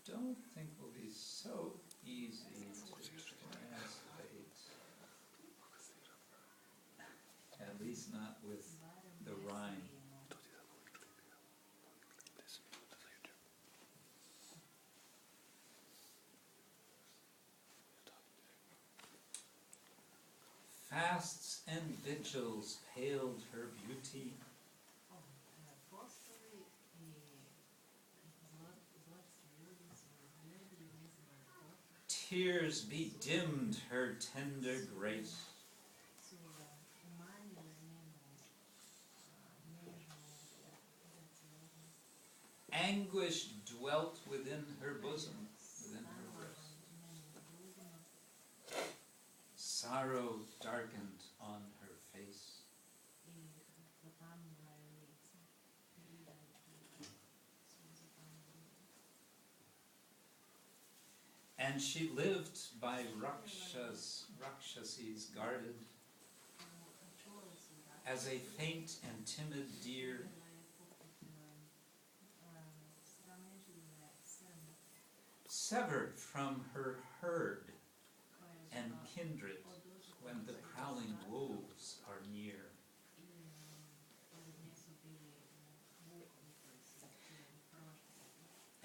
don't think will be so easy to translate. At least not with the rhyme. Fasts and vigils paled her beauty. Tears bedimmed her tender grace. Anguish dwelt within her bosom, within her breast. Sorrow darkened on her face. And she lived by Rakshasis guarded, as a faint and timid deer, severed from her herd and kindred when the prowling wolves are near.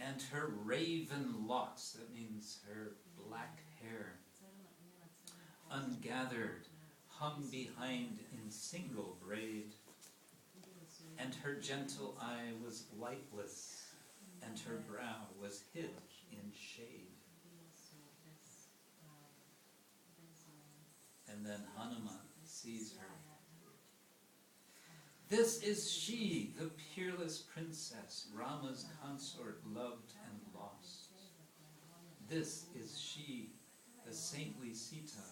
And her raven locks, that means her black hair, ungathered, hung behind in single braid, and her gentle eye was lightless, and her brow was hid in shade. And then Hanuman sees her. This is she, the peerless princess, Rama's consort, loved and lost. This is she, the saintly Sita,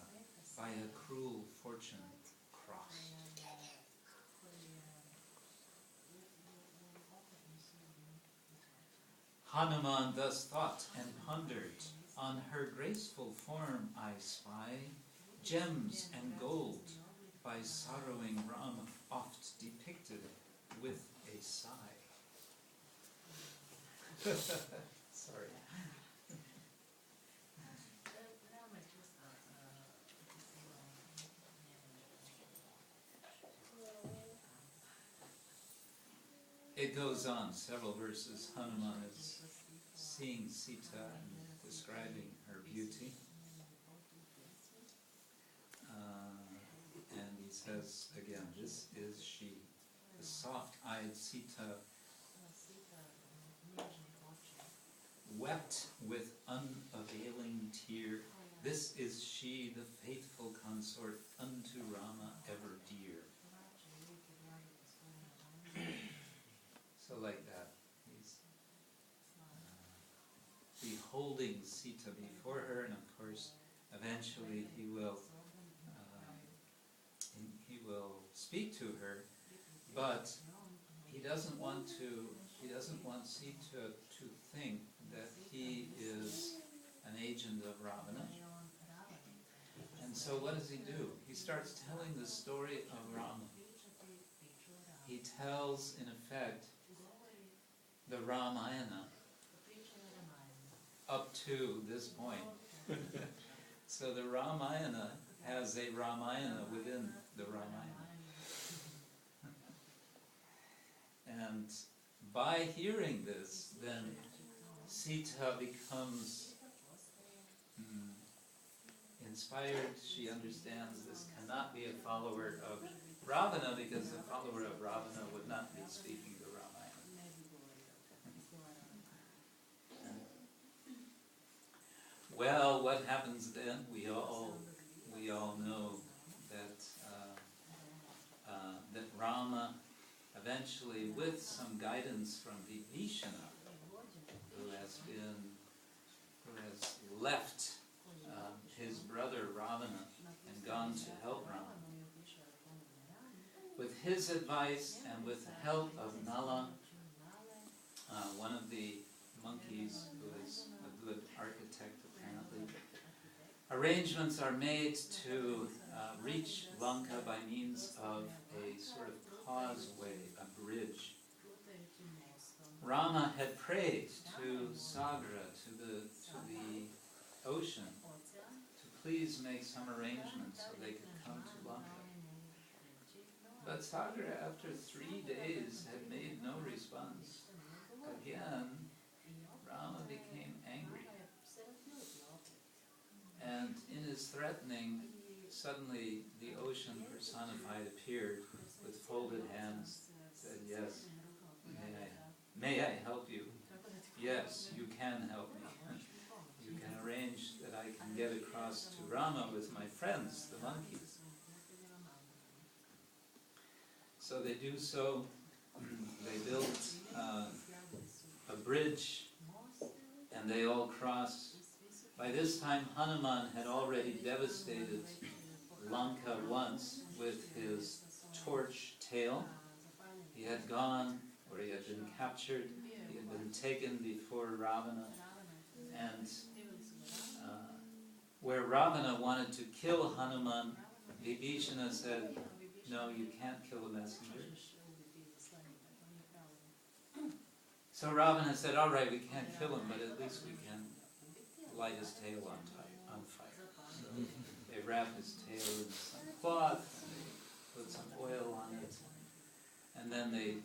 by a cruel fortune crossed. Hanuman thus thought and pondered. On her graceful form I spy gems and gold, by sorrowing Rama oft depicted with a sigh. Sorry. It goes on, several verses. Hanuman is seeing Sita and describing her beauty. And he says again, this is she, the soft-eyed Sita, wept with unavailing tear. This is she, the faithful consort, unto Rama ever dear. So like that, he's beholding Sita before her, and of course, eventually he will speak to her, but he doesn't want Sita to think that he is an agent of Ravana. And so what does he do? He starts telling the story of Rama. He tells, in effect, the Ramayana up to this point. So the Ramayana has a Ramayana within the Ramayana. And by hearing this, then Sita becomes inspired. She understands this cannot be a follower of Ravana, because the follower of Ravana would not be speaking the Ramayana. Well, what happens then? We all know that that Rama eventually, with some guidance from Vibhishana, who has left his brother Ravana and gone to help Rama, with his advice and with the help of Nala, one of the monkeys who is a good architect apparently, arrangements are made to reach Lanka by means of a sort of causeway, a bridge, Rama had prayed to Sagra, to the ocean, to please make some arrangements so they could come to Lanka. But Sagra, after 3 days, had made no response. Again, Rama became angry. And in his threatening, suddenly the ocean personified appeared with folded hands, said, "Yes, may I help you? Yes, you can help me. You can arrange that I can get across to Rama with my friends, the monkeys." So they do so. They built a bridge, and they all cross. By this time, Hanuman had already devastated Lanka once with his torch tail. He had gone, or he had been captured, he had been taken before Ravana, and where Ravana wanted to kill Hanuman, Vibhishana said, "No, you can't kill a messenger." So Ravana said, "All right, we can't kill him, but at least we can light his tail on fire." So they wrapped his tail in some cloth, and they put some oil on it, and then they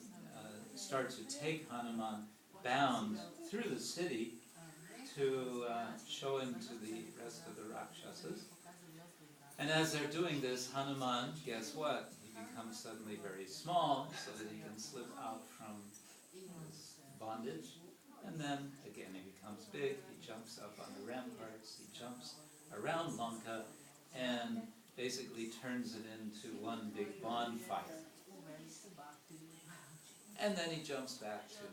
start to take Hanuman bound through the city to show him to the rest of the Rakshasas. And as they're doing this, Hanuman, guess what? He becomes suddenly very small so that he can slip out from his bondage. And then, again, he becomes big, he jumps up on the ramparts, he jumps around Lanka, and basically turns it into one big bonfire. And then he jumps back to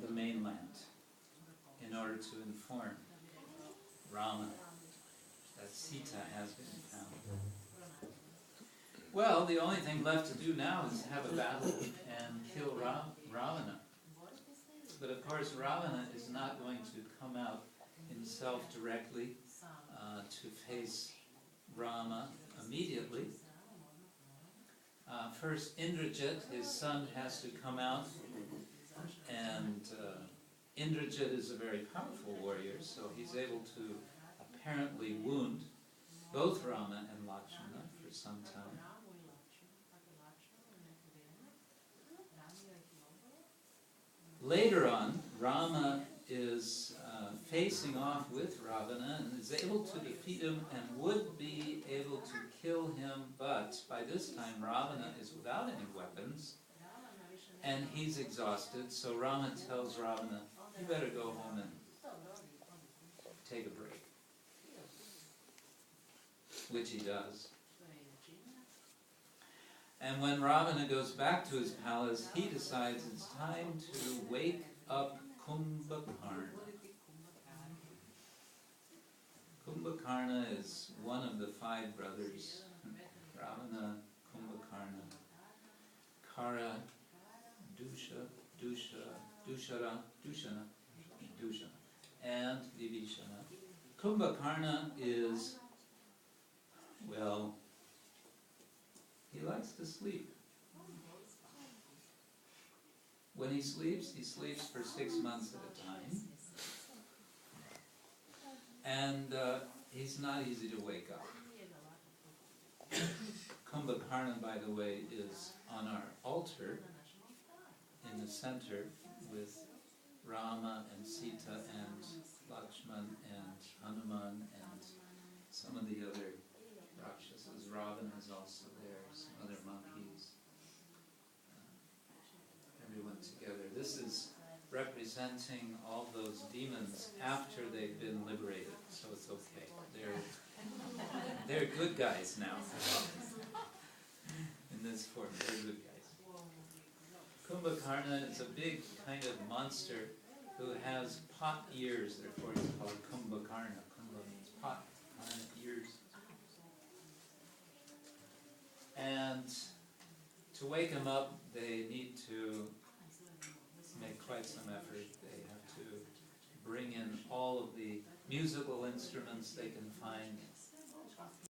the mainland in order to inform Rama that Sita has been found. Well, the only thing left to do now is have a battle and kill Ravana. But of course, Ravana is not going to come out himself directly to face Rama immediately. First, Indrajit, his son, has to come out, and Indrajit is a very powerful warrior, so he's able to apparently wound both Rama and Lakshmana for some time. Later on, Rama is facing off with Ravana and is able to defeat him and would be able to kill him, but by this time Ravana is without any weapons and he's exhausted, so Rama tells Ravana, "You better go home and take a break," which he does. And when Ravana goes back to his palace, he decides it's time to wake up Kumbhakarna. Kumbhakarna is one of the 5 brothers, Ravana, Kumbhakarna, Kara, Dushana, and Vibhishana. Kumbhakarna is, well, he likes to sleep. When he sleeps for 6 months at a time. And he's not easy to wake up. Kumbhakarna, by the way, is on our altar in the center with Rama and Sita and Lakshman and Hanuman and some of the other Rakshasas. Ravana is also there, some other monkeys. Everyone together. This is representing all those demons after they've been liberated, so it's okay. They're good guys now. In this form, they're good guys. Kumbhakarna is a big kind of monster who has pot ears, therefore he's called Kumbhakarna. Kumbha means pot, ears. And to wake him up, they need to make quite some effort. They have to bring in all of the musical instruments they can find